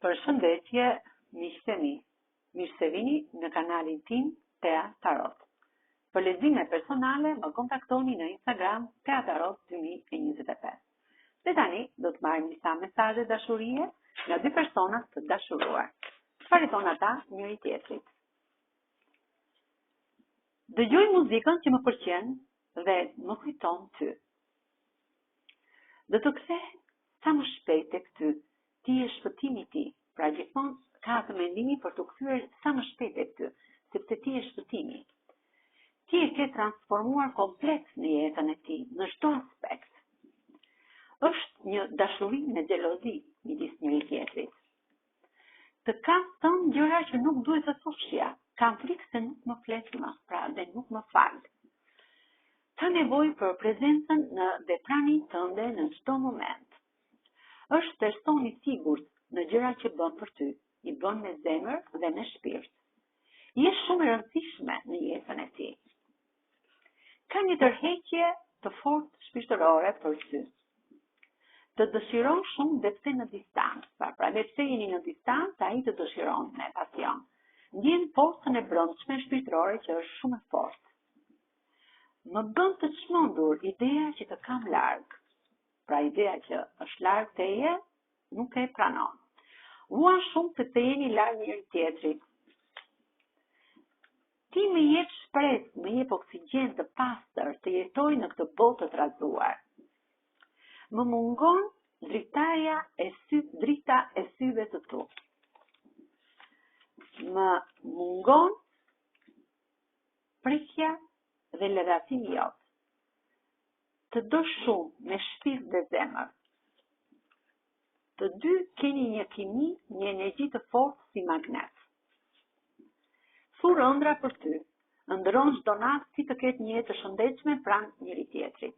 Përshëndetje, miqtë mi. Mirë se vini në kanalin tim Tea Tarot. Për lexime personale më kontaktoni në Instagram Tea Tarot 2025. Dhe tani do të marrim disa mesazhe dashurie nga dy persona të dashuruar. Çfarë thon ata njëri tjetrit? Dëgjoj muzikën që më pëlqen dhe më kujton ty. Do të ktheh sa më shpejt tek ty. Ti je shpëtimi i tij. Pra gjithmonë ka atë mendimi për të kthyer sa më shpejt tek ty, sepse ti je shpëtimi. Ti e ke transformuar komplet në jetën e tij, në çdo aspekt. Është një dashuri me xhelozi midis njëri tjetrit. Të kam thënë gjëra që nuk duhet të thoshja. Kam frikë se nuk më flet më, pra dhe nuk më fal. Ka nevojë për prezencën dhe praninë tënde në çdo moment. Është person i sigurt në gjëra që bën për ty, i bën me zemër dhe me shpirt. Je shumë e rëndësishme në jetën e tij. Ka një tërheqje të fortë shpirtërore për ty. Të dëshiron shumë dhe pse në distancë, pra dhe pse jeni në distancë, ai të dëshiron me pasion. Ndjen forcën e brendshme shpirtërore që është shumë e fortë. Më bën të çmendur ideja që të kam larg. Pra ideja që është larg teje, nuk e pranon. Uan shumë se të jeni larg njëri tjetrit. Ti më jep shpresë, më jep oksigjen të pastër të jetoj në këtë botë të trazuar. Më mungon drita e syve të tu. Më mungon prekja dhe lëratimi jot. Të do shumë me shpirt dhe zemër. Të dy keni një kimi, një energji të fortë si magnet. Thur ëndra për ty, ëndron çdo natë si të ketë një jetë të shëndetshme pranë njëri tjetrit.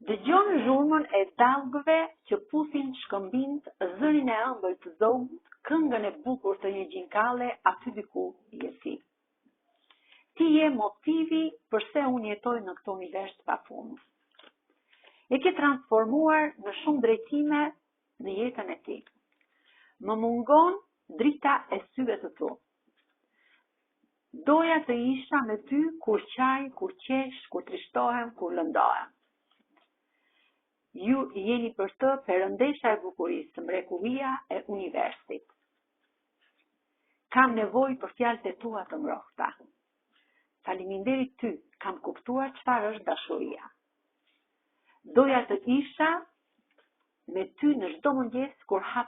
Dëgjon zhurmën e dallgëve që pusin shkëmbind, zërin e ëmbël të zogut, këngën e bukur të një gjinkalle aty diku je ti. Ti je motivi përse unë jetoj në këtë univers të pafund. E ke transformuar në shumë drejtime në jetën e tij. Më mungon drita e syve të tu. Doja të isha me ty kur qaj, kur qesh, kur trishtohem, kur lëndohem. Ju jeni për të perëndesha e bukurisë, mrekullia e universit. Kam nevojë për fjalët e tua të ngrohta. Faleminderit ty, kam kuptuar çfarë është dashuria. Doja të isha me ty në çdo mëngjes kur hap